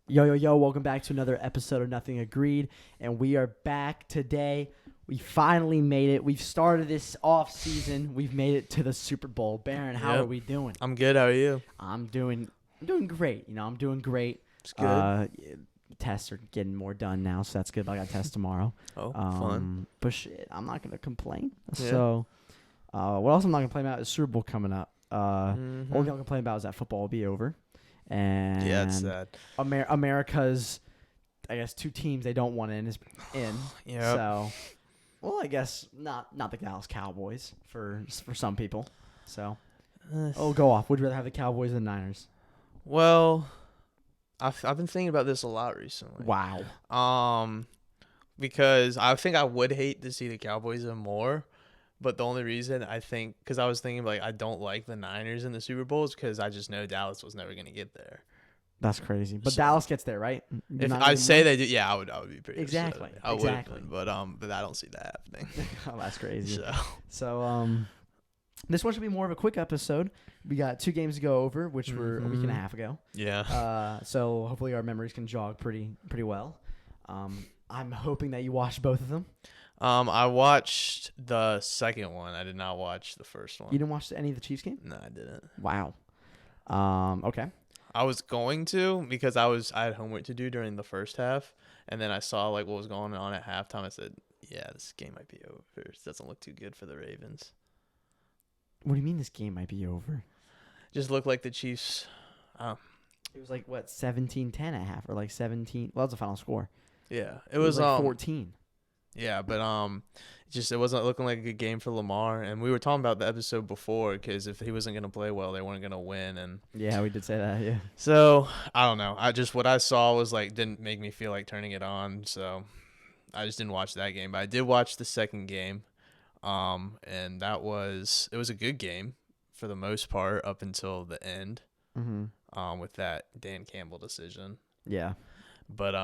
Yo, welcome back to another episode of Nothing Agreed, and we are back today. We finally made it. We've started this off season. We've made it to the Super Bowl. Baron, how are we doing? I'm good. How are you? I'm doing great. I'm doing great. It's good. Tests are getting more done now, so that's good. But I got tests tomorrow. Fun. But shit, I'm not gonna complain. Yeah. So, what else I'm not gonna complain about is Super Bowl coming up. Only thing I'll complain about is that football will be over. And Yeah, it's sad. America's, I guess, two teams they don't want in is in. Yeah. So, well, I guess not the Dallas Cowboys for some people. So, go off. Would you rather have the Cowboys than the Niners? Well, I've been thinking about this a lot recently. Wow. Because I think I would hate to see the Cowboys in more, but the only reason because I was thinking I don't like the Niners in the Super Bowls because I just know Dallas was never gonna get there. That's crazy. But So, Dallas gets there, right? If I say they do, yeah, I would be pretty exactly. upset. I would, but I don't see that happening. Oh, that's crazy. So this one should be more of a quick episode. We got 2 games to go over, which were a week and a half ago. Yeah. So hopefully our memories can jog pretty well. I'm hoping that you watched both of them. I watched the second one. I did not watch the first one. You didn't watch any of the Chiefs game? No, I didn't. Wow. Okay. I was going to because I had homework to do during the first half, and then I saw what was going on at halftime. I said, "Yeah, this game might be over. It doesn't look too good for the Ravens." What do you mean this game might be over? Just looked like the Chiefs. It was 17-10 at half, or 17. Well, that's the final score. Yeah, it was 14. Yeah, but it wasn't looking like a good game for Lamar, and we were talking about the episode before because if he wasn't gonna play well, they weren't gonna win, and yeah, we did say that. Yeah. So I don't know. What I saw was didn't make me feel like turning it on, so I just didn't watch that game. But I did watch the second game, and it was a good game for the most part up until the end, with that Dan Campbell decision. Yeah, but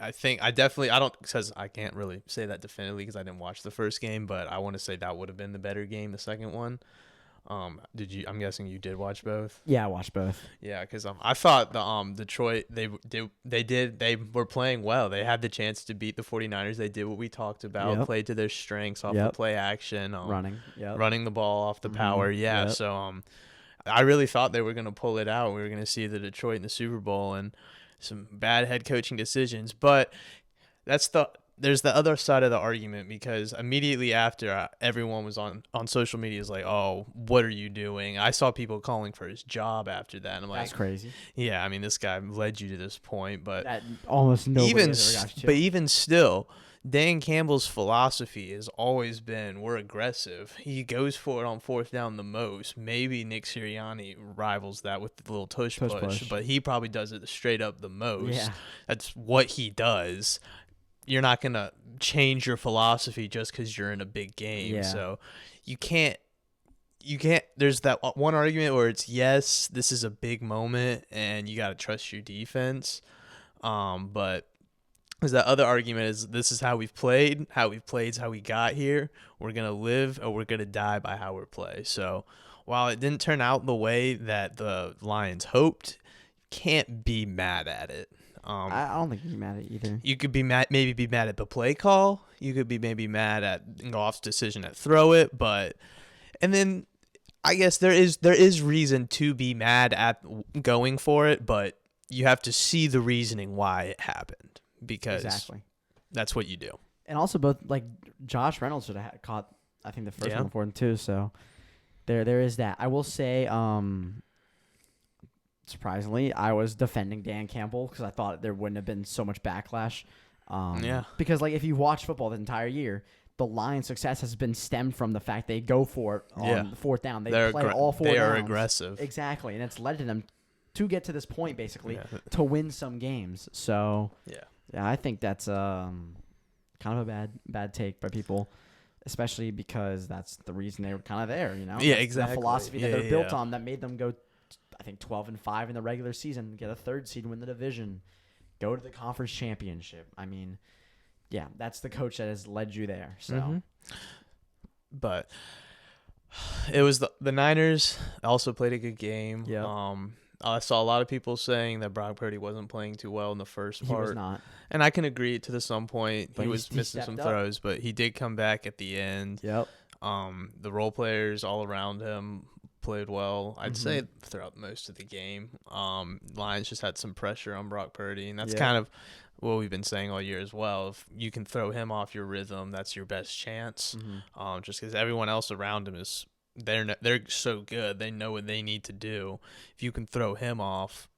I think I don't, because I can't really say that definitively because I didn't watch the first game, but I want to say that would have been the better game, the second one. I'm guessing you did watch both? Yeah, I watched both. Yeah, because I thought the Detroit, they were playing well. They had the chance to beat the 49ers. They did what we talked about, played to their strengths off the play action, running the ball off the power. Yeah, so I really thought they were going to pull it out. We were going to see the Detroit in the Super Bowl, and some bad head coaching decisions, but there's the other side of the argument because immediately after everyone was on social media is like, oh, what are you doing? I saw people calling for his job after that. And I'm that's crazy. Yeah, I mean, this guy led you to this point, but that almost nobody has ever got to. But even still, Dan Campbell's philosophy has always been we're aggressive. He goes for it on fourth down the most. Maybe Nick Sirianni rivals that with the little tush push, but he probably does it straight up the most. Yeah. That's what he does. You're not going to change your philosophy just because you're in a big game. Yeah. So you can't. There's that one argument where it's, yes, this is a big moment and you got to trust your defense. But that other argument is this is how we've played. How we've played is how we got here. We're going to live or we're going to die by how we play. So while it didn't turn out the way that the Lions hoped, you can't be mad at it. I don't think you're mad at either. You could be mad at the play call. You could be maybe mad at Goff's decision to throw it, and then I guess there is reason to be mad at going for it, but you have to see the reasoning why it happened because that's what you do. And also both Josh Reynolds should have caught I think the first one for him too. So there is that. I will say surprisingly, I was defending Dan Campbell because I thought there wouldn't have been so much backlash. Because if you watch football the entire year, the Lions' success has been stemmed from the fact they go for it on the fourth down. They play all 4 downs. They are aggressive. Exactly, and it's led to them to get to this point basically to win some games. So yeah, I think that's kind of a bad take by people. Especially because that's the reason they were kind of there, Yeah, exactly. The philosophy that they're built on that made them go, I think, 12-5 in the regular season, get a 3rd seed, win the division, go to the conference championship. I mean, yeah, that's the coach that has led you there. So, but it was the Niners also played a good game. Yeah. I saw a lot of people saying that Brock Purdy wasn't playing too well in the first part. He was not. And I can agree to some point. But he was missing some throws, but he did come back at the end. Yep. The role players all around him played well. I'd say throughout most of the game. Lions just had some pressure on Brock Purdy, and that's kind of what we've been saying all year as well. If you can throw him off your rhythm, that's your best chance. Just because everyone else around him is they're so good, they know what they need to do. If you can throw him off,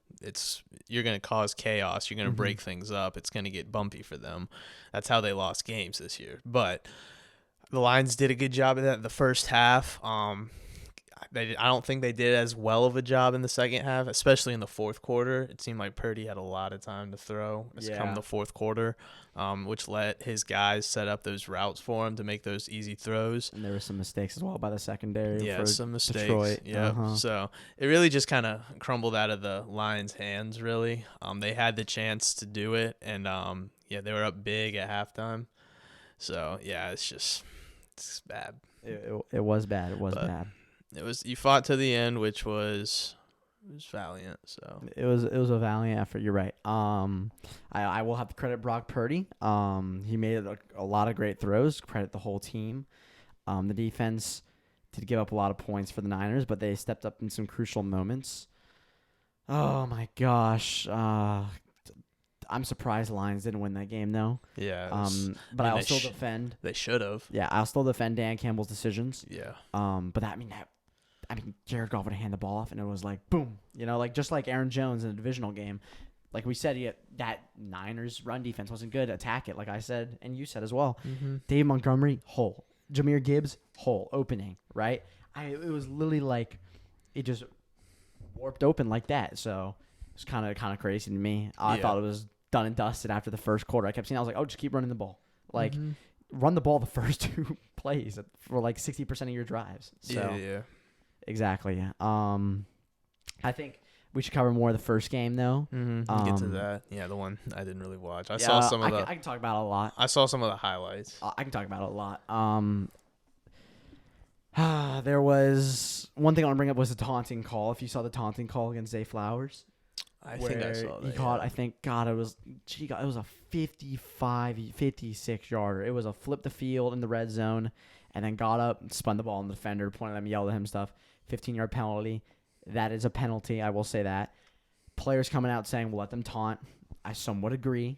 you're going to cause chaos. You're going to break things up. It's going to get bumpy for them. That's how they lost games this year. But the Lions did a good job of that in the first half. I don't think they did as well of a job in the second half, especially in the fourth quarter. It seemed like Purdy had a lot of time to throw come the fourth quarter, which let his guys set up those routes for him to make those easy throws. And there were some mistakes as well by the secondary. Yeah, for some mistakes. Detroit. Yeah, so it really just kind of crumbled out of the Lions' hands, really. They had the chance to do it, and they were up big at halftime. So, yeah, it's bad. It was bad. It was bad. You fought to the end, which was valiant. So it was a valiant effort. You're right. I will have to credit Brock Purdy. He made a lot of great throws. Credit the whole team. The defense did give up a lot of points for the Niners, but they stepped up in some crucial moments. Oh my gosh. I'm surprised the Lions didn't win that game though. Yeah. But I'll still defend. They should have. Yeah, I'll still defend Dan Campbell's decisions. Yeah. But Jared Goff would hand the ball off, and it was like, boom. Just like Aaron Jones in a divisional game. Like we said, that Niners run defense wasn't good. Attack it, like I said, and you said as well. Dave Montgomery, hole. Jahmyr Gibbs, hole. Opening, right? It was literally like it just warped open like that. So it was kind of crazy to me. I thought it was done and dusted after the first quarter. I kept seeing, I was like, oh, just keep running the ball. Like, run the ball the first 2 plays for like 60% of your drives. So, yeah. Exactly. I think we should cover more of the first game though. Get to that. Yeah, the one I didn't really watch. I saw some of I can talk about it a lot. I saw some of the highlights. I can talk about it a lot. There was one thing I want to bring up was the taunting call. If you saw the taunting call against Zay Flowers. I think I saw that. He caught, I think, it was a 56 yarder. It was a flip the field in the red zone, and then got up, spun the ball on the defender, pointed at him, yelled at him stuff. 15-yard penalty. That is a penalty. I will say that. Players coming out saying we'll let them taunt. I somewhat agree.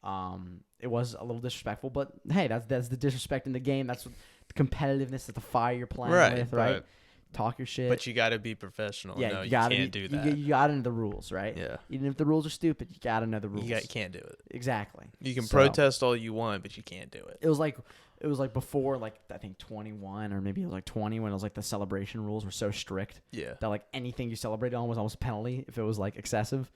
It was a little disrespectful, but hey, that's the disrespect in the game. That's the competitiveness of the fire you're playing with, right? Talk your shit. But you got to be professional. Yeah, no, you can't do that. You got to know the rules, right? Yeah. Even if the rules are stupid, you got to know the rules. You can't do it. Exactly. You can protest all you want, but you can't do it. It was like before, like I think 21 or maybe it was like 20 when it was like the celebration rules were so strict. Yeah. That like anything you celebrated on was almost a penalty if it was like excessive.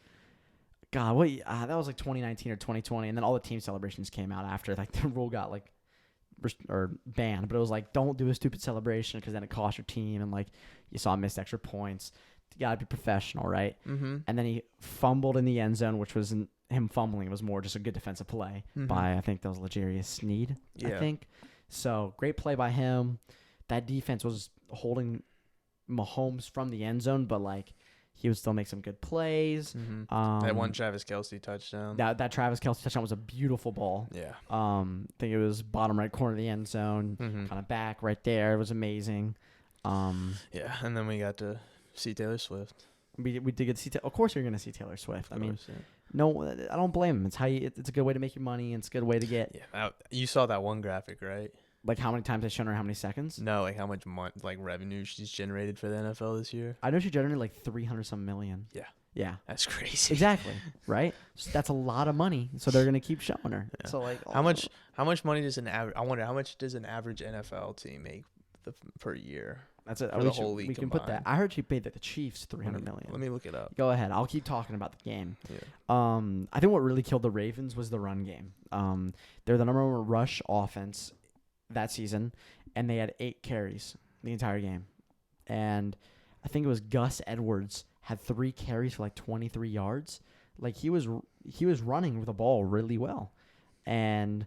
God, that was like 2019 or 2020, and then all the team celebrations came out after like the rule got like banned, but it was like, don't do a stupid celebration because then it costs your team, and like you saw missed extra points. You gotta be professional, right? And then he fumbled in the end zone, which wasn't him fumbling. It was more just a good defensive play by, I think that was L'Jarius Sneed. I think so. Great play by him. That defense was holding Mahomes from the end zone, but like he would still make some good plays. That one Travis Kelce touchdown. That Travis Kelce touchdown was a beautiful ball. Yeah. I think it was bottom right corner of the end zone, kind of back right there. It was amazing. Yeah, and then we got to see Taylor Swift. We did get to see. Of course, you're going to see Taylor Swift. No, I don't blame him. It's it's a good way to make your money, and it's a good way to get. Yeah, you saw that one graphic, right? Like how many times they've shown her, how many seconds? No, like how much revenue she's generated for the NFL this year. I know she generated like 300-some million. Yeah. Yeah. That's crazy. Exactly. Right? So that's a lot of money. So they're gonna keep showing her. Yeah. So like how much money does I wonder how much does an average NFL team make per year? That's it. The whole league we can put that. I heard she paid the Chiefs $300 million. Let me look it up. Go ahead. I'll keep talking about the game. Yeah. I think what really killed the Ravens was the run game. They're the number one rush offense that season, and they had 8 carries the entire game. And I think it was Gus Edwards had 3 carries for like 23 yards. Like he was running with the ball really well, and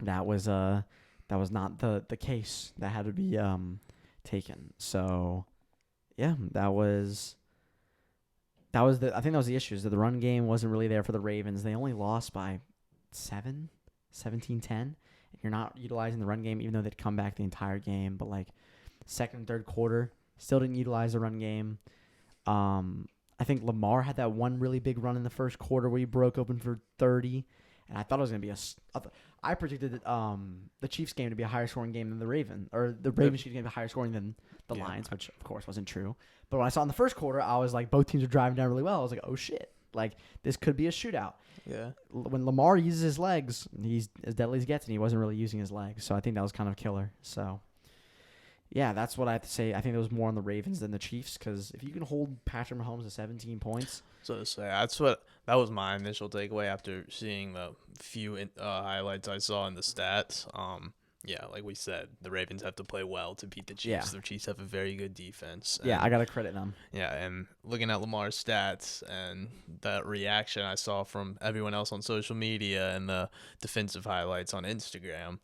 that was not the case that had to be taken. So yeah, that was I think that was the issue, is that the run game wasn't really there for the Ravens. They only lost by 17-10. And you're not utilizing the run game, even though they'd come back the entire game. But, like, second and third quarter, still didn't utilize the run game. I think Lamar had that one really big run in the first quarter where he broke open for 30. And I thought it was going to be I predicted the Chiefs game to be a higher scoring game than the Ravens Chiefs game to be higher scoring than the Lions, which, of course, wasn't true. But when I saw in the first quarter, I was like, both teams are driving down really well. I was like, oh, shit. Like, this could be a shootout. Yeah. When Lamar uses his legs, he's as deadly as he gets, and he wasn't really using his legs. So I think that was kind of killer. So, yeah, that's what I have to say. I think it was more on the Ravens than the Chiefs, because if you can hold Patrick Mahomes to 17 points. So to say, that was my initial takeaway after seeing the few highlights I saw in the stats. Yeah, like we said, the Ravens have to play well to beat the Chiefs. Yeah. The Chiefs have a very good defense. Yeah, I got to credit them. Yeah, and looking at Lamar's stats and that reaction I saw from everyone else on social media and the defensive highlights on Instagram,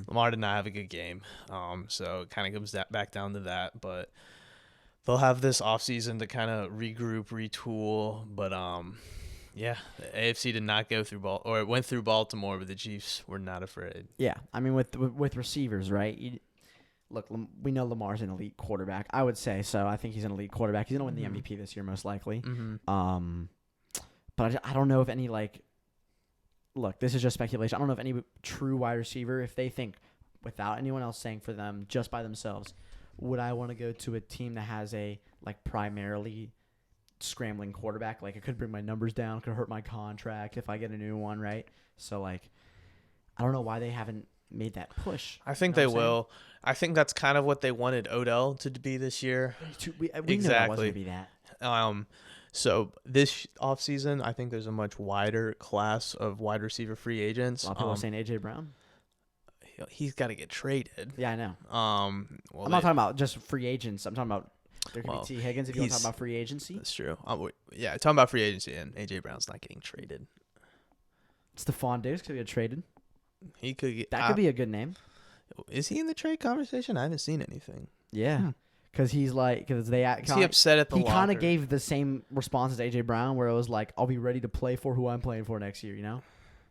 Lamar did not have a good game. So it kind of comes back down to that. But they'll have this offseason to kind of regroup, retool. But yeah, the AFC did not go through it went through Baltimore, but the Chiefs were not afraid. Yeah, I mean with receivers, right? Look, we know Lamar's an elite quarterback. I would say so. I think he's an elite quarterback. He's gonna win the MVP this year, most likely. But I don't know if any look, this is just speculation. I don't know if any true wide receiver, if they think without anyone else saying for them, just by themselves, would I want to go to a team that has a primarily scrambling quarterback? Like, it could bring my numbers down, could hurt my contract if I get a new one, right? So, I don't know why they haven't made that push. I think they will. I think that's kind of what they wanted Odell to be this year. We exactly. Knew that wasn't going to be that. So this offseason, I think there's a much wider class of wide receiver free agents. A lot of people are saying A.J. Brown. He's got to get traded. Yeah, I know. I'm not talking about just free agents. I'm talking about there could be T. Higgins if you want to talk about free agency. That's true. Yeah, talking about free agency, and A.J. Brown's not getting traded. Stephon Diggs could get traded. He could get. That could be a good name. Is he in the trade conversation? I haven't seen anything. Yeah. Because he's is he upset at the locker? He kind of gave the same response as A.J. Brown, where it was like, I'll be ready to play for who I'm playing for next year, you know?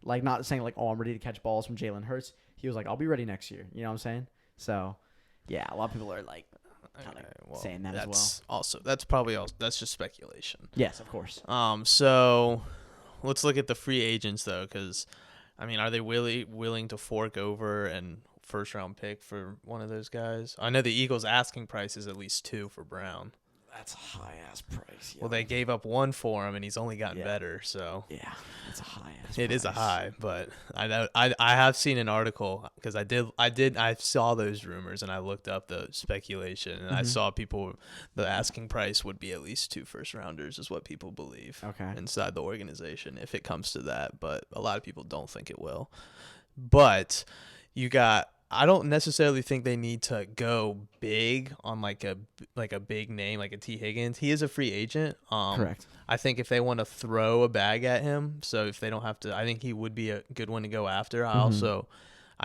Like, not saying like, oh, I'm ready to catch balls from Jalen Hurts. He was like, I'll be ready next year. You know what I'm saying? So, yeah, a lot of people are like kind of saying that as well. That's just speculation. Yes, of course. So let's look at the free agents though, because I mean, are they really willing to fork over and first round pick for one of those guys? I know the Eagles' asking price is at least 2 for Brown. That's a high ass price. Well, they gave up 1 for him, and he's only gotten better. So yeah, it's a high ass. It is a high, but I know I have seen an article because I saw those rumors and I looked up the speculation and I saw the asking price would be at least 2 first rounders is what people believe. Inside the organization if it comes to that, but a lot of people don't think it will. But I don't necessarily think they need to go big on like a big name like a T. Higgins. He is a free agent. Correct. I think if they want to throw a bag at him, so if they don't have to, I think he would be a good one to go after. I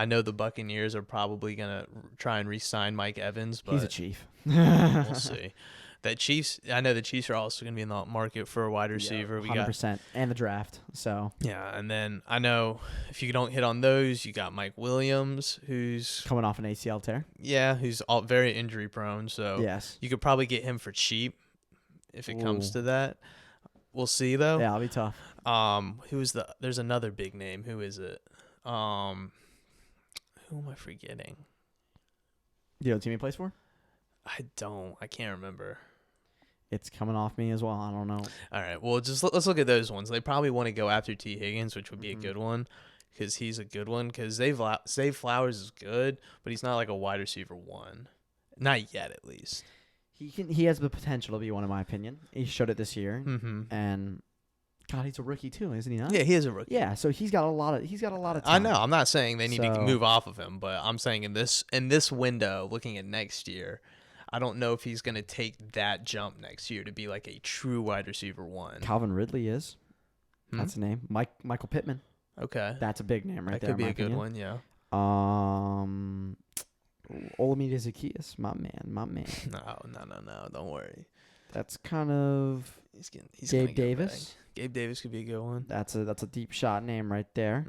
know the Buccaneers are probably gonna try and re-sign Mike Evans, but he's a Chief. We'll see. I know the Chiefs are also going to be in the market for a wide receiver. 100%. And the draft. So yeah, and then I know if you don't hit on those, you got Mike Williams, who's coming off an ACL tear. Yeah, who's very injury prone. So yes, you could probably get him for cheap if it comes to that. We'll see though. Yeah, it'll be tough. There's another big name. Who is it? Who am I forgetting? Do you know what team he plays for? I can't remember. It's coming off me as well. I don't know. All right. Well, just let's look at those ones. They probably want to go after T. Higgins, which would be a good one because he's a good one. Because Zay Flowers is good, but he's not like a wide receiver 1. Not yet, at least. He has the potential to be one, in my opinion. He showed it this year. And God, he's a rookie too, isn't he not? Yeah, he is a rookie. Yeah, so he's got a lot of time. I know. I'm not saying they need to move off of him, but I'm saying in this window, looking at next year, I don't know if he's going to take that jump next year to be like a true wide receiver 1. Calvin Ridley is. That's a name. Michael Pittman. Okay. That's a big name right there. That could be a good one, yeah. Olamide Zaccheaus, my man. No, don't worry. That's kind of he's Gabe Davis. Gabe Davis could be a good one. That's a deep shot name right there.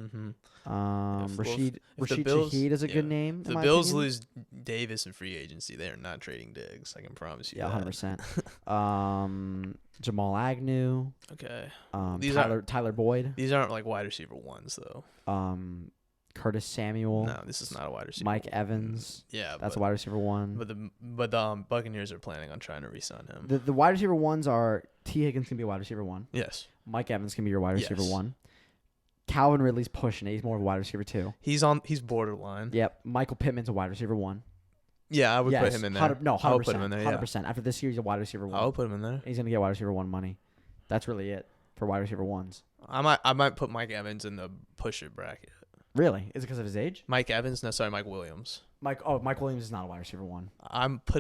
Rashid Bills, Shaheed is a good name. If the Bills lose Davis in free agency, they are not trading Diggs. I can promise you. Yeah, 100%. Jamal Agnew. Okay. Tyler Boyd. These aren't like wide receiver ones though. Curtis Samuel. No, this is not a wide receiver. Mike Evans. Yeah, that's a wide receiver one. But the Buccaneers are planning on trying to re-sign him. The wide receiver ones are T. Higgins can be a wide receiver one. Yes. Mike Evans can be your wide receiver one. Calvin Ridley's pushing it. He's more of a wide receiver two. He's borderline. Yep. Michael Pittman's a wide receiver one. Yeah, I would put him in there. 100%. I would put him in there. 100%. After this year, he's a wide receiver one. I would put him in there. He's gonna get wide receiver one money. That's really it for wide receiver ones. I might put Mike Evans in the push it bracket. Really? Is it because of his age? Mike Evans? No, sorry, Mike Williams. Mike Williams is not a wide receiver one.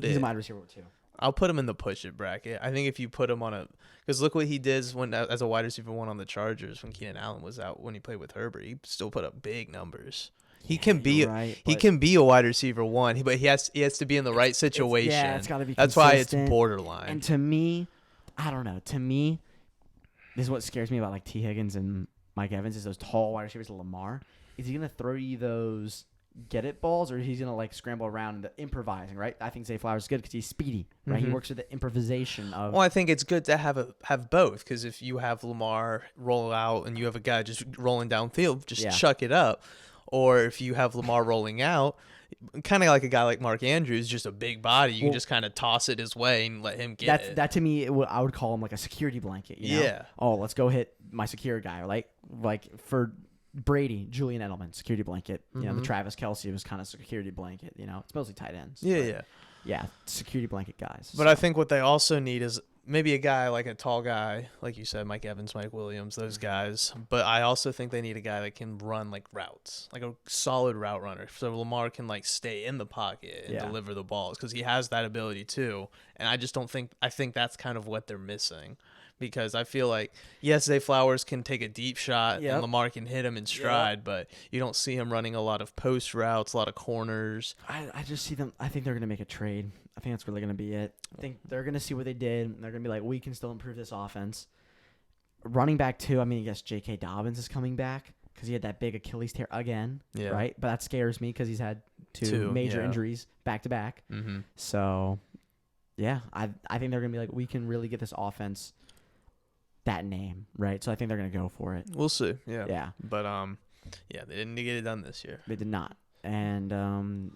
He's a wide receiver two. I'll put him in the push it bracket. I think if you put him on because look what he did as a wide receiver one on the Chargers when Keenan Allen was out when he played with Herbert. He still put up big numbers. He can be a wide receiver one, but he has to be in the right situation. It's got to be. That's why it's borderline. And to me, I don't know. To me, this is what scares me about like T. Higgins and Mike Evans is those tall wide receivers. Lamar, is he gonna throw you those get it balls, or he's gonna like scramble around and improvising? Right. I think Zay Flowers is good because he's speedy. Right. Mm-hmm. He works with the improvisation of. Well, I think it's good to have both because if you have Lamar roll out and you have a guy just rolling downfield, just chuck it up. Or if you have Lamar rolling out, kind of like a guy like Mark Andrews, just a big body, you can just kind of toss it his way and let him get it. That to me, I would call him like a security blanket. You know? Yeah. Oh, let's go hit my security guy. Like for Brady, Julian Edelman, security blanket. Mm-hmm. You know, the Travis Kelce was kind of security blanket. You know, it's mostly tight ends. Yeah, security blanket guys. But I think what they also need is maybe a guy like a tall guy, like you said, Mike Evans, Mike Williams, those guys. But I also think they need a guy that can run like routes, like a solid route runner. So Lamar can like stay in the pocket and deliver the balls because he has that ability too. And I just don't think – I think that's kind of what they're missing. Because I feel like, yes, Zay Flowers can take a deep shot and Lamar can hit him in stride, but you don't see him running a lot of post routes, a lot of corners. I just see them. I think they're going to make a trade. I think that's really going to be it. I think they're going to see what they did. And they're going to be like, we can still improve this offense. Running back, too, I mean, I guess J.K. Dobbins is coming back because he had that big Achilles tear again, right? But that scares me because he's had two major injuries back to back. Mm-hmm. So, yeah, I think they're going to be like, we can really get this offense that name, right? So I think they're going to go for it. We'll see. Yeah. But, they didn't get it done this year. They did not. And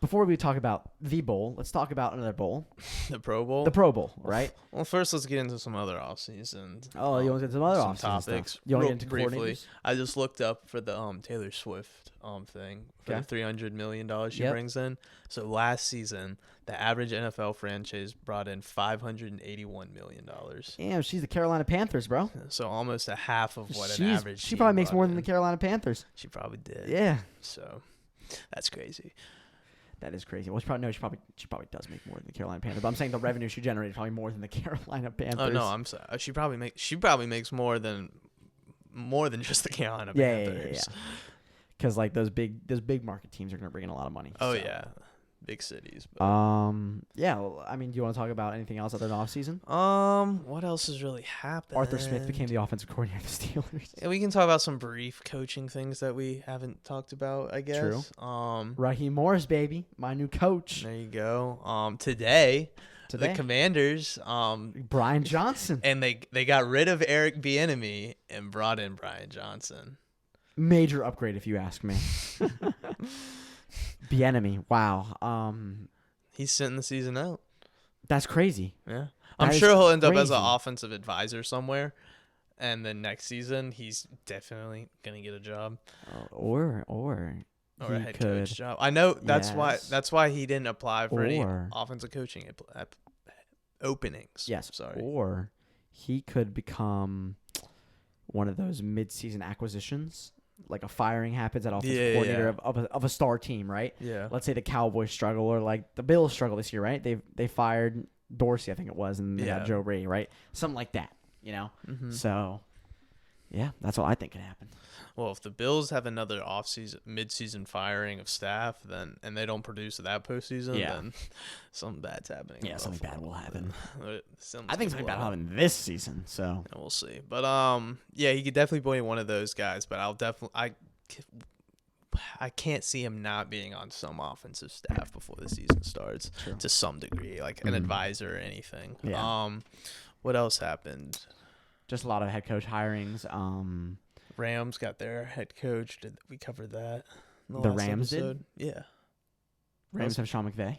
before we talk about the bowl, let's talk about another bowl. The Pro Bowl? The Pro Bowl, right? Well, first let's get into some other offseason. Oh, you want to get some other offseason topics? You want to get into briefly? I just looked up for the Taylor Swift thing for the $300 million she brings in. So last season, the average NFL franchise brought in $581 million. Damn, she's the Carolina Panthers, bro. So almost a half of what an average. She probably makes more than the Carolina Panthers. She probably did. Yeah. So that's crazy. That is crazy. Well, she probably does make more than the Carolina Panthers. But I'm saying the revenue she generated probably more than the Carolina Panthers. Oh no, I'm sorry. She probably makes more than just the Carolina Panthers. Yeah. Because like those big market teams are going to bring in a lot of money. Oh yeah, big cities. But. Yeah. Well, I mean, do you want to talk about anything else other than off season? What else has really happened? Arthur Smith became the offensive coordinator of the Steelers. Yeah, we can talk about some brief coaching things that we haven't talked about. I guess. True. Raheem Morris, baby, my new coach. There you go. Today. The Commanders, Brian Johnson, and they got rid of Eric Bieniemy and brought in Brian Johnson. Major upgrade, if you ask me. Bieniemy, wow. He's sitting the season out. That's crazy. Yeah, I'm sure he'll end up as an offensive advisor somewhere, and then next season he's definitely gonna get a job, or a head coach job. I know that's why he didn't apply for any offensive coaching openings. Yes, sorry. Or he could become one of those mid-season acquisitions. Like a firing happens at offensive coordinator of a star team, right? Yeah. Let's say the Cowboys struggle or like the Bills struggle this year, right? They fired Dorsey, I think it was, and they got Joe Brady, right? Something like that, you know? Mm-hmm. So, Yeah, that's what I think could happen. Well, if the Bills have another mid-season firing of staff, then and they don't produce that postseason, then something bad's happening. Yeah, something bad will happen. I think something bad will happen this season. So we'll see. But yeah, he could definitely be one of those guys. But I can't see him not being on some offensive staff before the season starts. True. To some degree, like an advisor or anything. Yeah. What else happened? Just a lot of head coach hirings. Rams got their head coach. Did we cover that? The Rams episode? Did? Yeah. Rams have Sean McVay.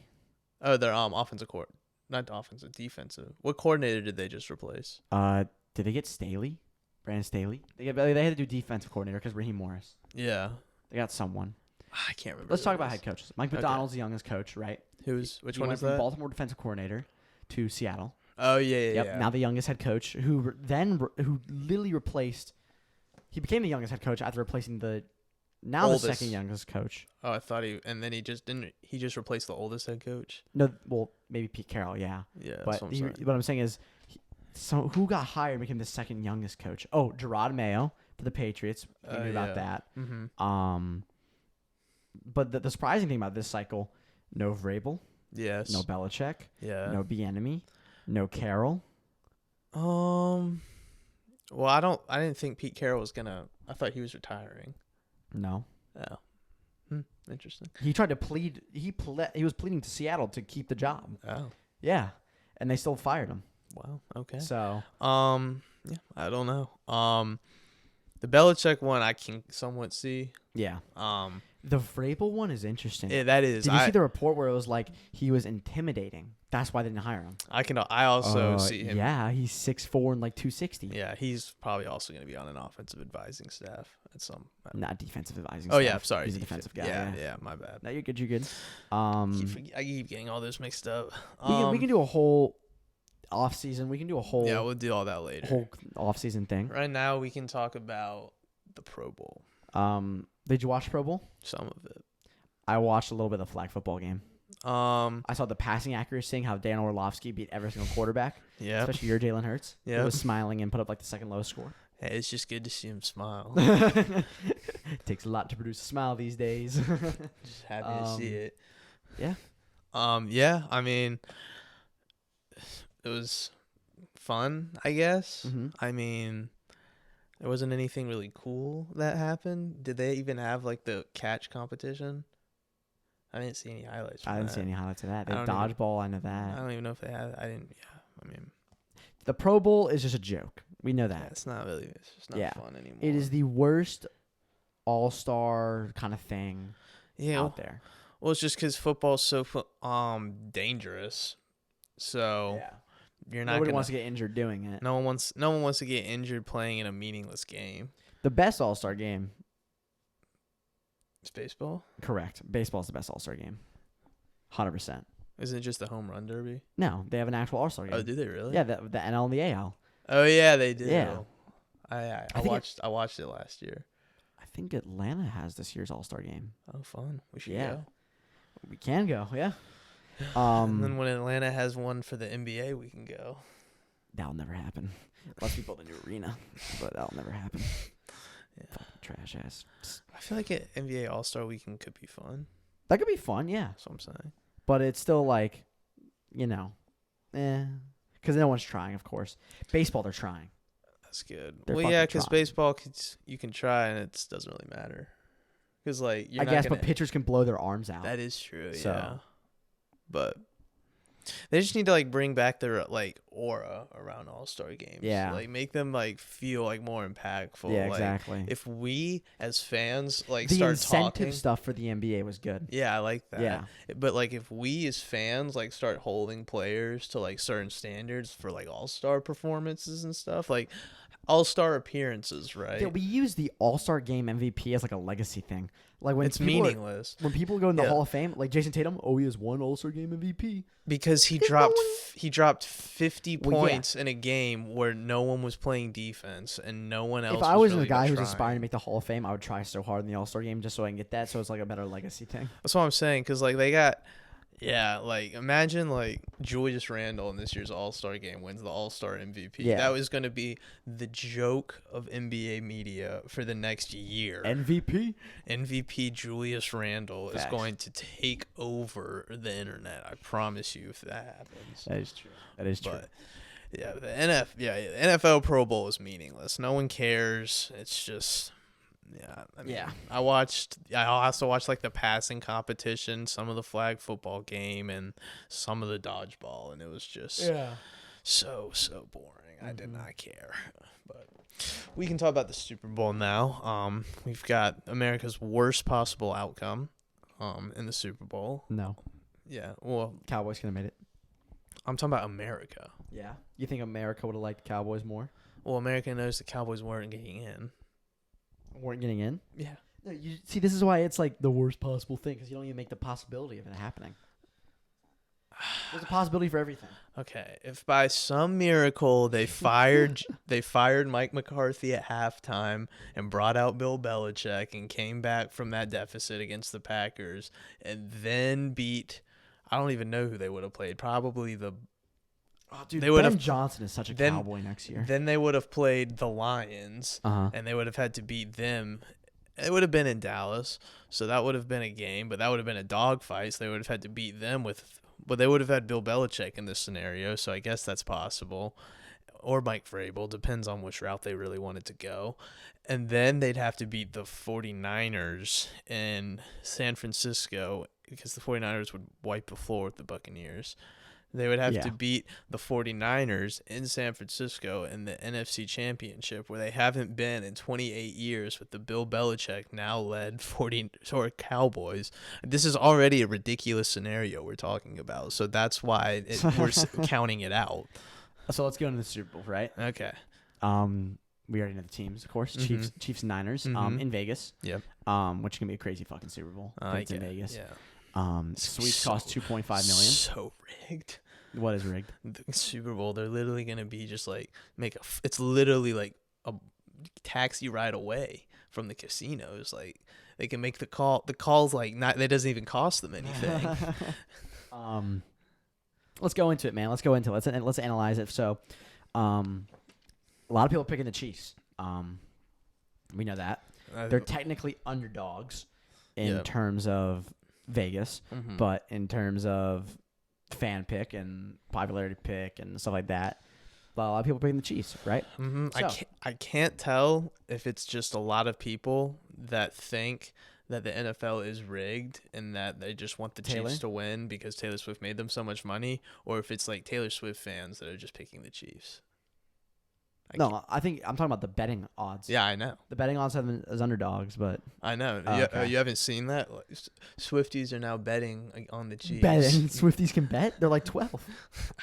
Oh, they're offensive coordinator, not offensive, defensive. What coordinator did they just replace? Did they get Staley? Brandon Staley? They had to do defensive coordinator because Raheem Morris. Yeah. They got someone. I can't remember. Let's talk about head coaches. Mike Macdonald's the youngest coach, right? Which one is from that? Baltimore defensive coordinator to Seattle. Oh yeah. Now the youngest head coach, who literally replaced. He became the youngest head coach after replacing the second youngest coach. Oh, I thought and then he just replaced the oldest head coach. No, well maybe Pete Carroll, yeah. Yeah, but what I'm saying is, so who got hired and became the second youngest coach? Oh, Gerard Mayo for the Patriots. We knew about that. Mm-hmm. But the surprising thing about this cycle, no Vrabel. Yes. No Belichick. Yeah. No Bieniemy. No Carroll. Well, I didn't think Pete Carroll was gonna. I thought he was retiring. No. Oh. Interesting. He tried to plead. He was pleading to Seattle to keep the job. Oh. Yeah, and they still fired him. Wow. Okay. So. Yeah. I don't know. The Belichick one I can somewhat see. Yeah. The Vrabel one is interesting. Yeah, that is. Did you see the report where it was like he was intimidating? That's why they didn't hire him. I also see him. Yeah, he's 6'4" and like 260. Yeah, he's probably also going to be on an offensive advising staff at some. Not defensive advising. Oh yeah, sorry. He's a defensive guy. Yeah, my bad. No, you're good. You're good. I keep getting all this mixed up. We can do a whole off season. We can do a whole. Yeah, we'll do all that later. Whole off season thing. Right now, we can talk about the Pro Bowl. Did you watch Pro Bowl? Some of it. I watched a little bit of the flag football game. I saw the passing accuracy, how Dan Orlovsky beat every single quarterback. Yeah. Especially your Jalen Hurts. Yeah. He was smiling and put up like the second lowest score. Hey, it's just good to see him smile. It takes a lot to produce a smile these days. Just happy to see it. Yeah. Yeah, I mean, it was fun, I guess. Mm-hmm. I mean, there wasn't anything really cool that happened. Did they even have like the catch competition? I didn't see any highlights. I didn't see any highlights of that. They dodgeball. I know that. I don't even know if they had. I didn't. Yeah. I mean, the Pro Bowl is just a joke. We know that. Yeah, it's not really. It's just not fun anymore. It is the worst all-star kind of thing out there. Well, it's just because football's so dangerous. So you're not. Nobody wants to get injured doing it. No one wants to get injured playing in a meaningless game. The best all-star game. It's baseball? Correct. Baseball is the best all-star game. 100%. Isn't it just the home run derby? No, they have an actual all-star game. Oh, do they really? Yeah, the NL and the AL. Oh yeah, they do. Yeah. I watched it last year. I think Atlanta has this year's all-star game. Oh, fun. We should go. We can go, yeah. And then when Atlanta has one for the NBA, we can go. That'll never happen. Unless we build a new arena. But that'll never happen. Yeah. Fucking trash ass. I feel like an NBA All-Star Weekend could be fun. That could be fun, yeah. That's what I'm saying. But it's still like, because no one's trying, of course. Baseball, they're trying. That's good. Well, yeah, because baseball, you can try and it doesn't really matter. Because but pitchers can blow their arms out. That is true. Yeah. But they just need to bring back their aura around All-Star games. Yeah. Make them feel more impactful. Yeah, exactly. If we as fans the start talking, incentive stuff for the NBA was good. Yeah, I like that. Yeah. But if we as fans start holding players to certain standards for All-Star performances and stuff, All-Star appearances, right? Yeah, we use the All-Star Game MVP as a legacy thing. When it's meaningless. When people go in the Hall of Fame, Jason Tatum, he has one All-Star Game MVP because he dropped 50 points in a game where no one was playing defense and no one else. If I was really a guy who's aspiring to make the Hall of Fame, I would try so hard in the All-Star Game just so I can get that. So it's a better legacy thing. That's what I'm saying because they got Yeah, like imagine like Julius Randle in this year's All-Star game wins the All-Star MVP. Yeah. That was going to be the joke of NBA media for the next year. MVP Julius Randle is going to take over the internet. I promise you if that happens. That is true. That is true. But yeah, the NFL Pro Bowl is meaningless. No one cares. It's just I also watched like the passing competition, some of the flag football game, and some of the dodgeball, and it was just so boring. I did not care. But we can talk about the Super Bowl now. We've got America's worst possible outcome in the Super Bowl. No. Yeah, well, Cowboys could have made it. I'm talking about America. Yeah. You think America would have liked the Cowboys more? Well, America knows the Cowboys weren't getting in. Weren't getting in? Yeah. No, you see, this is why it's like the worst possible thing, because you don't even make the possibility of it happening. There's a possibility for everything. Okay, if by some miracle they fired Mike McCarthy at halftime and brought out Bill Belichick and came back from that deficit against the Packers and then beat, I don't even know who they would have played. Probably the. Oh, dude, Ben Johnson is such a Cowboy next year. Then they would have played the Lions, and they would have had to beat them. It would have been in Dallas, so that would have been a game, but that would have been a dogfight. So they would have had to beat them but they would have had Bill Belichick in this scenario, so I guess that's possible. Or Mike Vrabel, depends on which route they really wanted to go. And then they'd have to beat the 49ers in San Francisco because the 49ers would wipe the floor with the Buccaneers. They would have to beat the 49ers in San Francisco in the NFC Championship, where they haven't been in 28 years with the Bill Belichick now led Cowboys. This is already a ridiculous scenario we're talking about, so that's why we're counting it out. So let's go into the Super Bowl, right? Okay. We already know the teams, of course. Mm-hmm. Chiefs and Niners. In Vegas. Yep. Which can be a crazy fucking Super Bowl. It's in Vegas. Yeah. Suites cost $2.5 million. So rigged. What is rigged? The Super Bowl, they're literally gonna be just like it's literally like a taxi ride away from the casinos. Like they can make the call. The call's like not. That doesn't even cost them anything. Let's go into it, man. Let's analyze it. So, a lot of people are picking the Chiefs. We know that they're technically underdogs in terms of Vegas, but in terms of fan pick and popularity pick and stuff like that, a lot of people picking the Chiefs, right? Mm-hmm. So. I can't tell if it's just a lot of people that think that the NFL is rigged and that they just want the Chiefs to win because Taylor Swift made them so much money, or if it's like Taylor Swift fans that are just picking the Chiefs. I think I'm talking about the betting odds. Yeah, I know. The betting odds have them as underdogs, but I know. You haven't seen that? Swifties are now betting on the Chiefs. Betting? Swifties can bet? They're like 12.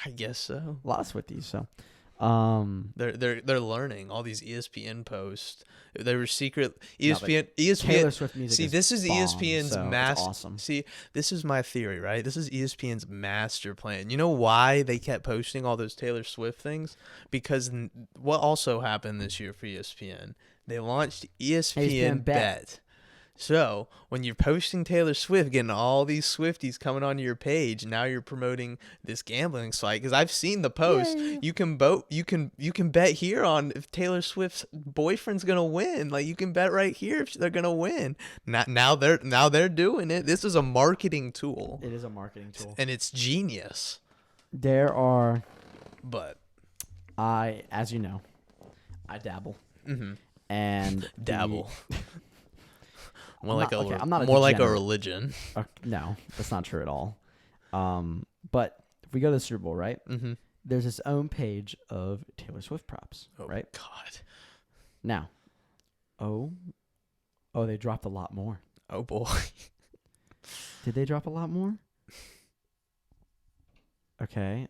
I guess so. A lot of Swifties, so. They're learning all these ESPN posts. They were secret ESPN. Taylor Swift music. See, this is ESPN's master. Awesome. See, this is my theory, right? This is ESPN's master plan. You know why they kept posting all those Taylor Swift things? Because what also happened this year for ESPN? They launched ESPN Bet. So when you're posting Taylor Swift, getting all these Swifties coming onto your page, now you're promoting this gambling site. Because I've seen the post. Yeah. You can bet here on if Taylor Swift's boyfriend's gonna win. Like you can bet right here if they're gonna win. Now they're doing it. This is a marketing tool. It is a marketing tool, and it's genius. There are, but as you know, I dabble, and dabble. More like a religion. No, that's not true at all. But if we go to the Super Bowl, right? Mm-hmm. There's its own page of Taylor Swift props, right? God. Now, they dropped a lot more. Oh boy. Did they drop a lot more? Okay.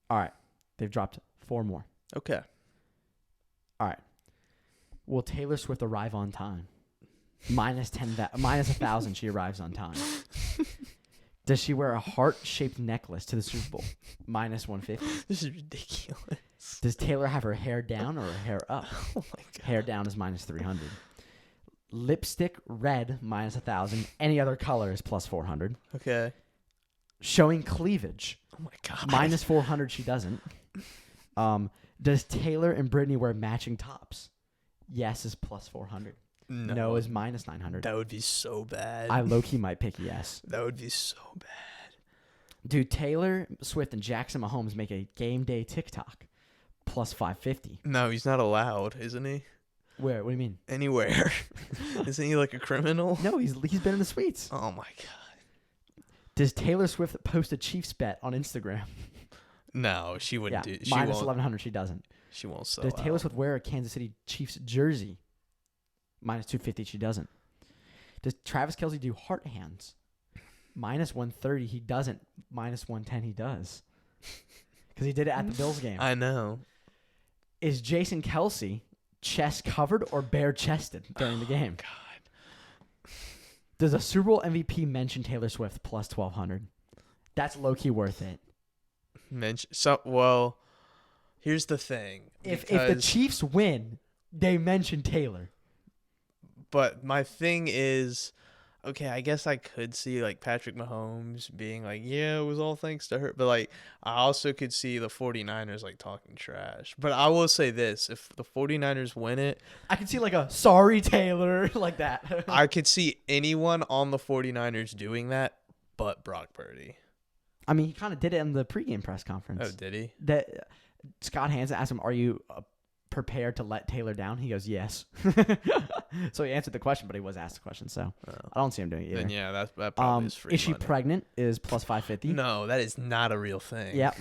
All right, they've dropped 4 more. Okay. All right. Will Taylor Swift arrive on time? minus 1,000, she arrives on time. Does she wear a heart-shaped necklace to the Super Bowl? minus 150. This is ridiculous. Does Taylor have her hair down or her hair up? Oh my God. Hair down is minus 300. Lipstick red minus 1,000. Any other color is plus 400. Okay. Showing cleavage. Oh my god. Minus 400. She doesn't. Does Taylor and Brittany wear matching tops? Yes is plus 400. No is minus 900. That would be so bad. I low-key might pick yes. That would be so bad. Dude, Taylor Swift and Jackson Mahomes make a game day TikTok. Plus 550. No, he's not allowed, isn't he? Where? What do you mean? Anywhere. Isn't he like a criminal? No, he's been in the suites. Oh my god. Does Taylor Swift post a Chiefs bet on Instagram? No, she wouldn't do. She minus won't. 1,100. She doesn't. She won't sell. Does Taylor Swift wear a Kansas City Chiefs jersey? Minus 250. She doesn't. Does Travis Kelce do heart hands? Minus 130. He doesn't. Minus 110. He does. Because he did it at the Bills game. I know. Is Jason Kelce chest covered or bare chested during the game? God. Does a Super Bowl MVP mention Taylor Swift plus 1,200? That's low key worth it. Well, here's the thing. If the Chiefs win, they mention Taylor. But my thing is, okay, I guess I could see like Patrick Mahomes being like, yeah, it was all thanks to her. But like, I also could see the 49ers like talking trash. But I will say this, if the 49ers win it, I could see like a sorry Taylor like that. I could see anyone on the 49ers doing that but Brock Purdy. I mean, he kind of did it in the pregame press conference. Oh, did he? That Scott Hansen asked him, "Are you prepared to let Taylor down?" He goes, "Yes." So he answered the question, but he was asked the question, so I don't see him doing it either. Then yeah, that probably is free. Is she pregnant? Is plus 550? No, that is not a real thing. Yep.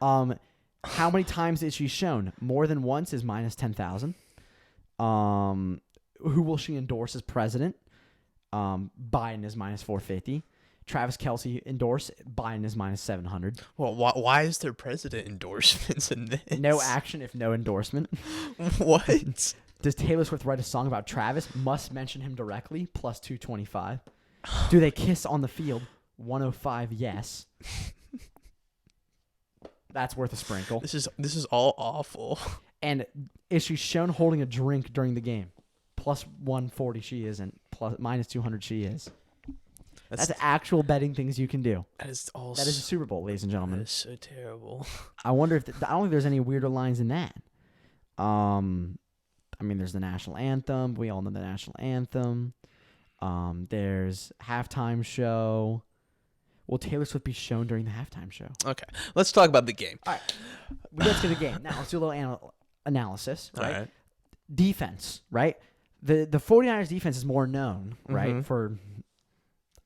How many times is she shown? More than once is minus 10,000. Who will she endorse as president? Biden is minus 450. Travis Kelce endorse. Biden is minus 700. Well, why is there president endorsements in this? No action if no endorsement. What? Does Taylor Swift write a song about Travis? Must mention him directly. Plus 225. Do they kiss on the field? 105. Yes. That's worth a sprinkle. This is all awful. And is she shown holding a drink during the game? Plus 140 she isn't. Minus 200 she is. That's actual betting things you can do. That is a Super Bowl, ladies and gentlemen. That is so terrible. I wonder if I don't think there's any weirder lines in that. I mean, there's the national anthem. We all know the national anthem. There's halftime show. Will Taylor Swift be shown during the halftime show? Okay, let's talk about the game. All right, let's get to the game. Now, let's do a little analysis, right? All right. Defense, right? The 49ers defense is more known, right, for,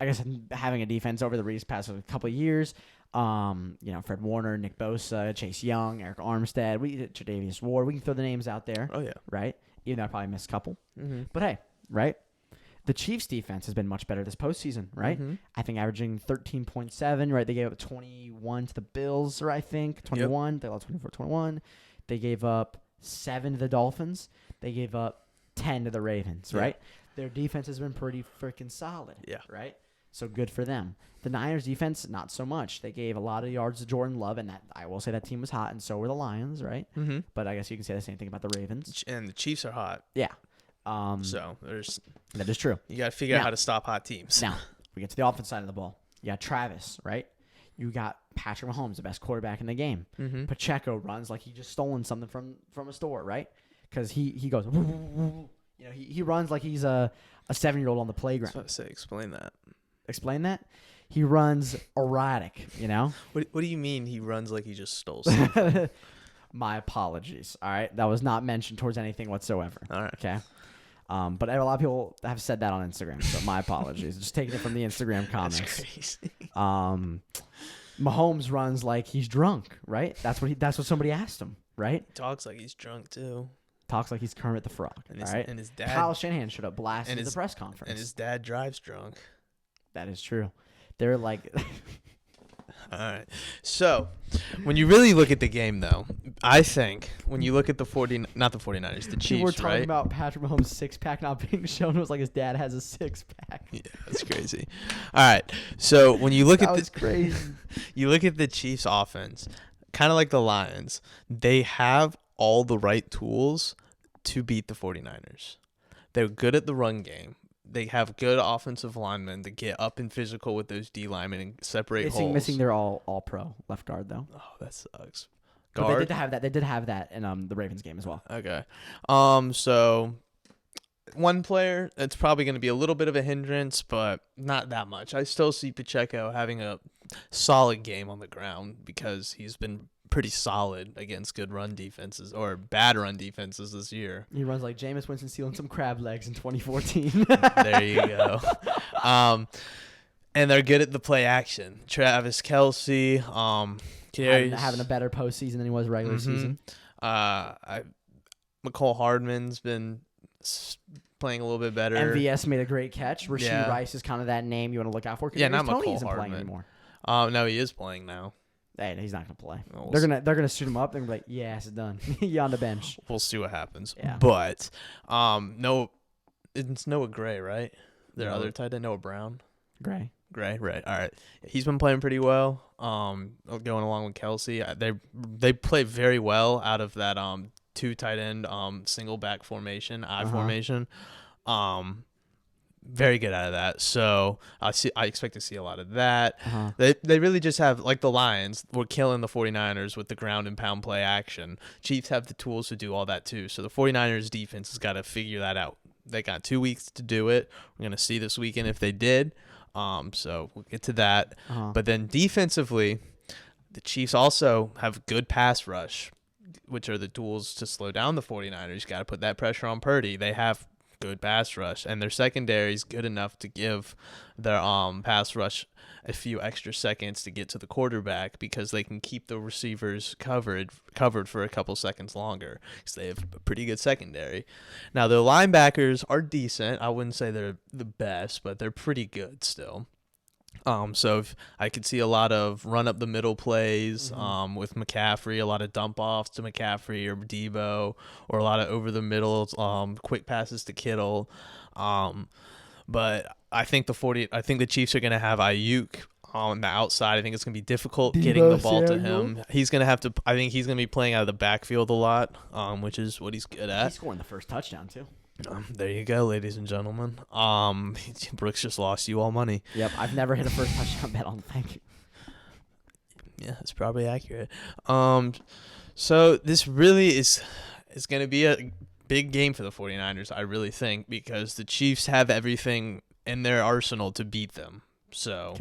I guess, having a defense over the past couple of years. Fred Warner, Nick Bosa, Chase Young, Eric Armstead, Tre'Davious Ward. We can throw the names out there. Oh, yeah. Right? Even though I probably missed a couple. But hey, right? The Chiefs' defense has been much better this postseason, right? I think averaging 13.7, right? They gave up 21 to the Bills, or I think. 21. Yep. They lost 24-21. They gave up 7 to the Dolphins. They gave up 10 to the Ravens, right? Their defense has been pretty freaking solid, right? So good for them. The Niners defense, not so much. They gave a lot of yards to Jordan Love, and that I will say that team was hot, and so were the Lions, right? But I guess you can say the same thing about the Ravens. And the Chiefs are hot. Yeah. So that is true. You got to figure out how to stop hot teams. Now, we get to the offense side of the ball. You got Travis, right? You got Patrick Mahomes, the best quarterback in the game. Pacheco runs like he just stolen something from a store, right? Because he goes, he runs like he's a 7-year-old on the playground. I was about to say, explain that. Explain that? He runs erratic, What do you mean he runs like he just stole something? My apologies. All right, that was not mentioned towards anything whatsoever. All right. Okay. But a lot of people have said that on Instagram, so my apologies. Just taking it from the Instagram comments. That's crazy. Mahomes runs like he's drunk, right? That's what somebody asked him, right? Talks like he's drunk too. Talks like he's Kermit the Frog. And all right. And his dad. Kyle Shanahan should have blasted the press conference. And his dad drives drunk. That is true. They're like. All right. So, when you really look at the game, though, I think when you look at the 49ers, the Chiefs, right? We're talking right? about Patrick Mahomes' six-pack not being shown. It was like his dad has a six-pack. Yeah, that's crazy. All right. So, when you look crazy. You look at the Chiefs' offense, kind of like the Lions, they have all the right tools to beat the 49ers. They're good at the run game. They have good offensive linemen to get up and physical with those D linemen and separate holes. Missing their all pro left guard though. Oh, that sucks. Guard. But they did have that. They did have that in the Ravens game as well. Okay. So one player, it's probably going to be a little bit of a hindrance, but not that much. I still see Pacheco having a solid game on the ground because he's been pretty solid against good run defenses or bad run defenses this year. He runs like Jameis Winston stealing some crab legs in 2014. There you go. And they're good at the play action. Travis Kelce, having a better postseason than he was regular season. McCole Hardman's been playing a little bit better. MVS made a great catch. Rasheed Rice is kind of that name you want to look out for. Yeah, not Tony McCole isn't Hardman. playing anymore. No, he is playing now. Hey, he's not gonna play. Well, they're gonna suit him up. They're gonna be like, yeah, it's done. You on the bench. We'll see what happens. Yeah. But no, it's Noah Gray, right? Their other tight end, Noah Brown. Gray, right. All right. He's been playing pretty well. Going along with Kelce, they play very well out of that 2 tight end single back formation, formation. Very good out of that. So I expect to see a lot of that. They really just have, like the Lions were killing the 49ers with the ground and pound play action. Chiefs have the tools to do all that too. So the 49ers defense has got to figure that out. They got 2 weeks to do it. We're going to see this weekend if they did. So we'll get to that. But then defensively, the Chiefs also have good pass rush, which are the tools to slow down the 49ers. You got to put that pressure on Purdy. They have good pass rush, and their secondary is good enough to give their pass rush a few extra seconds to get to the quarterback because they can keep the receivers covered for a couple seconds longer because they have a pretty good secondary. Now, their linebackers are decent. I wouldn't say they're the best, but they're pretty good still. So I could see a lot of run up the middle plays with McCaffrey, a lot of dump offs to McCaffrey or Debo, or a lot of over the middle quick passes to Kittle. But I think the Chiefs are going to have Ayuk on the outside. I think it's going to be difficult getting the ball to him. He's going to have to. I think he's going to be playing out of the backfield a lot, which is what he's good at. He's scoring the first touchdown too. There you go, ladies and gentlemen. Brooks just lost you all money. Yep, I've never hit a first touchdown bet on. Thank you. Yeah, that's probably accurate. So this really is going to be a big game for the 49ers, I really think, because the Chiefs have everything in their arsenal to beat them. So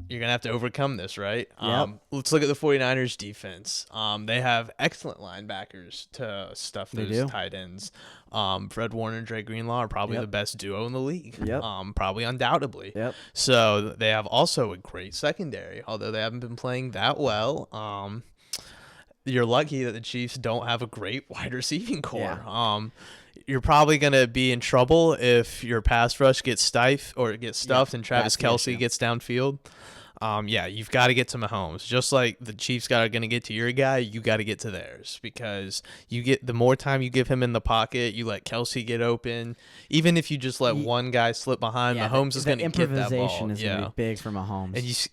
you're going to have to overcome this, right? Yep. Let's look at the 49ers defense. They have excellent linebackers to stuff those tight ends. Fred Warner and Dre Greenlaw are probably the best duo in the league. Yep. Probably undoubtedly. Yep. So they have also a great secondary, although they haven't been playing that well. You're lucky that the Chiefs don't have a great wide receiving core. Yeah. You're probably going to be in trouble if your pass rush gets stuffed and Travis Kelce gets downfield. You've got to get to Mahomes. Just like the Chiefs going to get to your guy, you got to get to theirs because the more time you give him in the pocket, you let Kelce get open. Even if you just let one guy slip behind, Mahomes is going to get that ball. Improvisation is going to be big for Mahomes.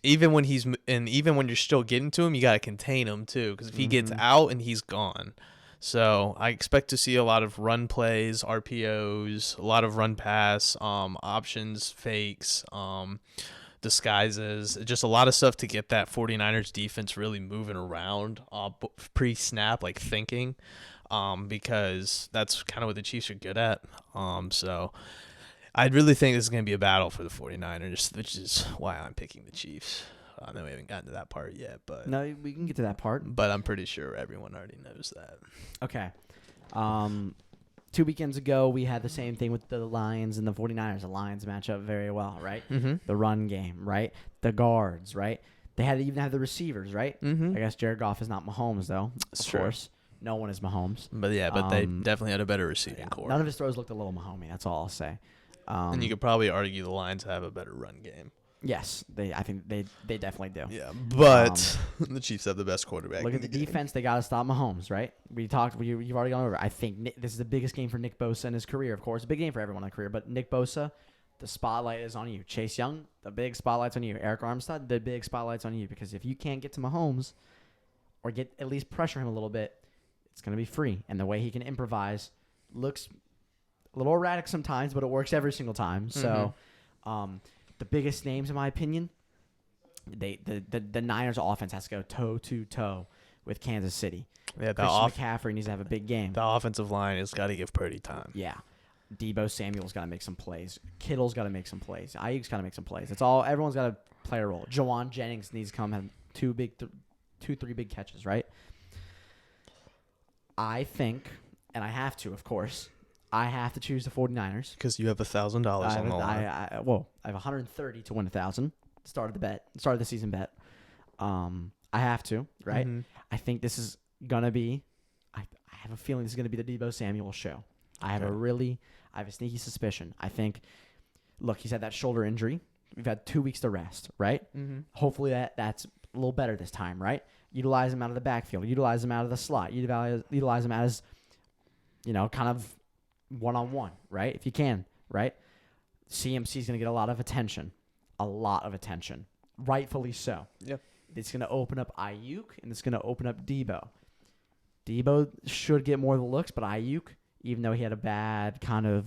And even when you're still getting to him, you got to contain him too because if he gets out and he's gone. So I expect to see a lot of run plays, RPOs, a lot of run pass, options, fakes, disguises, just a lot of stuff to get that 49ers defense really moving around pre-snap, like thinking, because that's kind of what the Chiefs are good at. So I really think this is going to be a battle for the 49ers, which is why I'm picking the Chiefs. I know we haven't gotten to that part yet, but no, we can get to that part. But I'm pretty sure everyone already knows that. Okay. 2 weekends ago, we had the same thing with the Lions and the 49ers. The Lions match up very well, right? Mm-hmm. The run game, right? The guards, right? They had to even have the receivers, right? Mm-hmm. I guess Jared Goff is not Mahomes, though. Of course. No one is Mahomes. But they definitely had a better receiving core. None of his throws looked a little Mahomey. That's all I'll say. And you could probably argue the Lions have a better run game. Yes, I think they definitely do. Yeah, but the Chiefs have the best quarterback. Look at the defense; they got to stop Mahomes, right? You've already gone over it. I think this is the biggest game for Nick Bosa in his career. Of course, a big game for everyone in their career. But Nick Bosa, the spotlight is on you. Chase Young, the big spotlight's on you. Eric Armstead, the big spotlight's on you. Because if you can't get to Mahomes, or get at least pressure him a little bit, it's going to be free. And the way he can improvise looks A little erratic sometimes, but it works every single time. So, the biggest names, in my opinion, the Niners offense has to go toe-to-toe with Kansas City. Yeah, Christian McCaffrey needs to have a big game. The offensive line has got to give Purdy time. Yeah. Debo Samuel's got to make some plays. Kittle's got to make some plays. Ayuk's got to make some plays. It's all. Everyone's got to play a role. Jawan Jennings needs to come have three big catches, right? I think, and I have to, of course, I have to choose the 49ers. Because you have $1,000 on the line. I have 130 to win 1,000. Started the season bet. I have to, right? I think this is gonna be. I have a feeling this is gonna be the Debo Samuel show. I have a sneaky suspicion. I think. Look, he's had that shoulder injury. We've had 2 weeks to rest, right? Hopefully that's a little better this time, right? Utilize him out of the backfield. Utilize him out of the slot. Utilize him as, kind of one-on-one, right? If you can, right? CMC is going to get a lot of attention. Rightfully so. Yep. It's going to open up Ayuk, and it's going to open up Debo. Debo should get more of the looks, but Ayuk, even though he had a bad kind of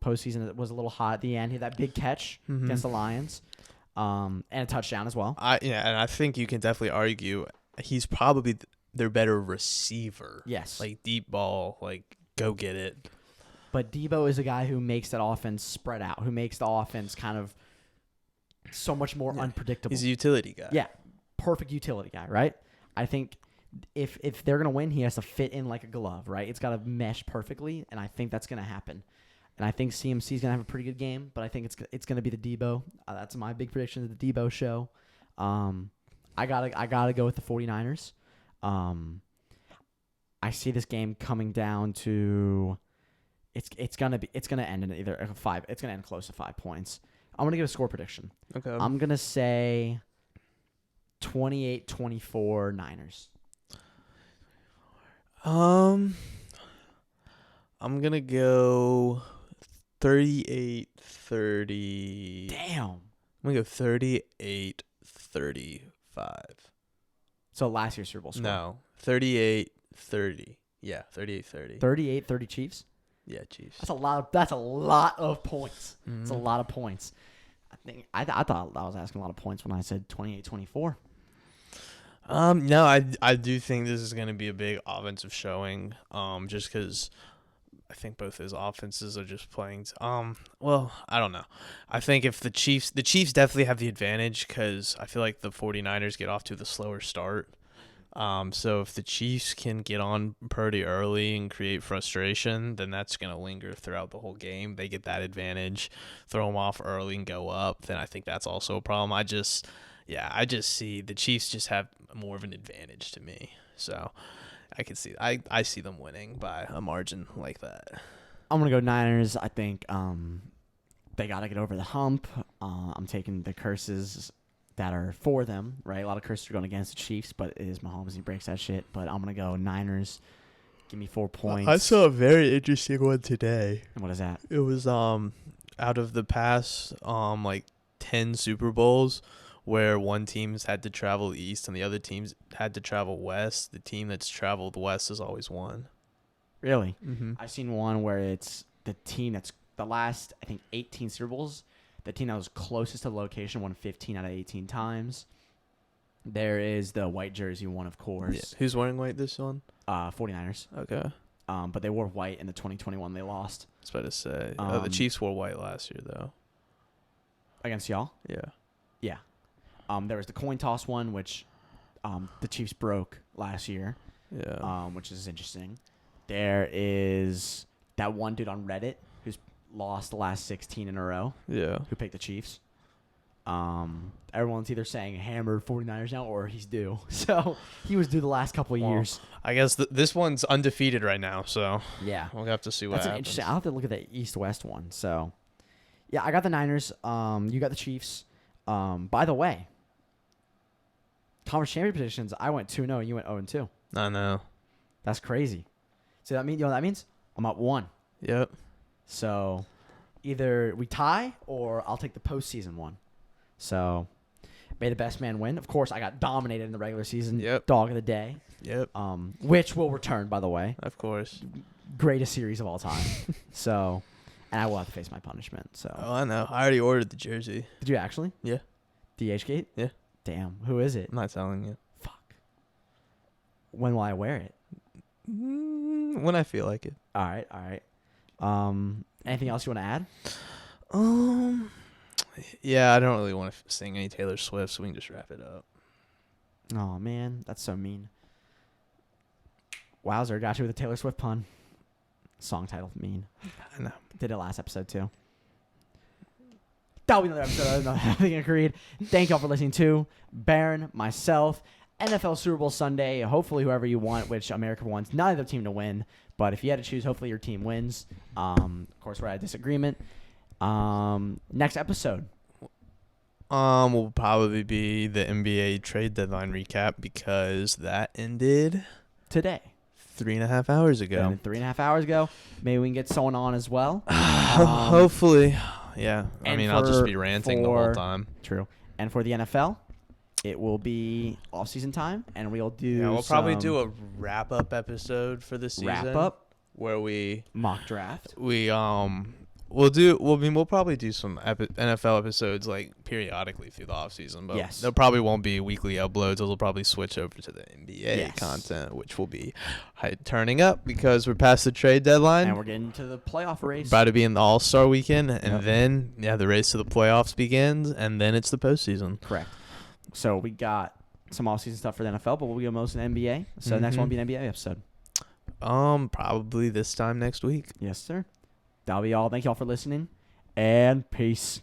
postseason that was a little hot at the end, he had that big catch against the Lions, and a touchdown as well. And I think you can definitely argue he's probably their better receiver. Yes. Like deep ball, like go get it. But Debo is a guy who makes that offense spread out, who makes the offense kind of so much more unpredictable. He's a utility guy. Yeah, perfect utility guy, right? I think if they're going to win, he has to fit in like a glove, right? It's got to mesh perfectly, and I think that's going to happen. And I think CMC is going to have a pretty good game, but I think it's going to be the Debo. That's my big prediction of the Debo show. I gotta go with the 49ers. I see this game coming down to it's gonna end in either a 5. It's gonna end close to 5 points. I'm gonna give a score prediction. Okay. I'm gonna say 28-24 Niners. I'm gonna go 38-30. Damn. I'm gonna go 38-35. So last year's Super Bowl score. No, 38-30. Yeah, 38-30. 38-30 Chiefs. Yeah, Chiefs. That's a lot of points. It's a lot of points. I thought I was asking a lot of points when I said 28-24. No, I do think this is going to be a big offensive showing. Just because I think both his offenses are just playing. Well, I don't know. I think if the Chiefs definitely have the advantage because I feel like the 49ers get off to the slower start. So if the Chiefs can get on Purdy early and create frustration, then that's going to linger throughout the whole game. They get that advantage, throw them off early and go up. Then I think that's also a problem. I just see the Chiefs just have more of an advantage to me. So I can see I see them winning by a margin like that. I'm gonna go Niners. I think they gotta get over the hump. I'm taking the curses that are for them, right? A lot of curses are going against the Chiefs, but it is Mahomes. He breaks that shit. But I'm gonna go Niners. Give me 4 points. I saw a very interesting one today. And what is that? It was out of the past 10 Super Bowls where one team's had to travel east and the other teams had to travel west. The team that's traveled west has always won. Really? Mm-hmm. I've seen one where it's the team that's the last, I think, 18 Super Bowls. The team that was closest to the location won 15 out of 18 times. There is the white jersey one, of course. Yeah. Who's wearing white this one? 49ers. Okay. But they wore white in the 2021 they lost. I was about to say. The Chiefs wore white last year, though. Against y'all? Yeah. Yeah. There was the coin toss one, which the Chiefs broke last year. Yeah. Which is interesting. There is that one dude on Reddit who's lost the last 16 in a row. Yeah. Who picked the Chiefs. Everyone's either saying hammered 49ers now or he's due. So he was due the last couple of years. I guess this one's undefeated right now, so yeah, we'll have to see what happens. Interesting. I'll have to look at the East-West one. So yeah, I got the Niners. You got the Chiefs. By the way, conference champion positions, I went 2-0 and you went 0-2. I know. That's crazy. So you know what that means? I'm up 1. Yep. So either we tie or I'll take the postseason one. So may the best man win. Of course, I got dominated in the regular season. Yep. Dog of the day. Yep. Which will return, by the way. Of course. Greatest series of all time. So And I will have to face my punishment. So. Oh, I know. I already ordered the jersey. Did you actually? Yeah. DHgate? Yeah. Damn. Who is it? I'm not telling you. Fuck. When will I wear it? When I feel like it. All right. Anything else you want to add? Yeah, I don't really want to sing any Taylor Swift, so we can just wrap it up. Oh, man. That's so mean. Wowzer, got you with a Taylor Swift pun. Song title, mean. I know. Did it last episode, too. That'll be another episode of Nothing Agreed. Thank y'all for listening to Baron, myself, NFL Super Bowl Sunday. Hopefully, whoever you want, which America wants neither team to win. But if you had to choose, hopefully your team wins. Of course, we're at a disagreement. Next episode. Will probably be the NBA trade deadline recap because that ended today. 3.5 hours ago. 3.5 hours ago. Maybe we can get someone on as well. Hopefully. Yeah. I mean, I'll just be ranting the whole time. True. And for the NFL, it will be off-season time, and we'll do. Yeah, we'll probably do a wrap-up episode for the season. Wrap-up, where we mock draft. We'll probably do some NFL episodes like periodically through the off season, but there probably won't be weekly uploads. Those will probably switch over to the NBA content, which will be turning up because we're past the trade deadline and we're getting to the playoff race. About to be in the All-Star weekend, and then the race to the playoffs begins, and then it's the postseason. Correct. So we got some off-season stuff for the NFL, but we'll get most in the NBA. So the next one will be an NBA episode. Probably this time next week. Yes, sir. That'll be all. Thank y'all for listening, and peace.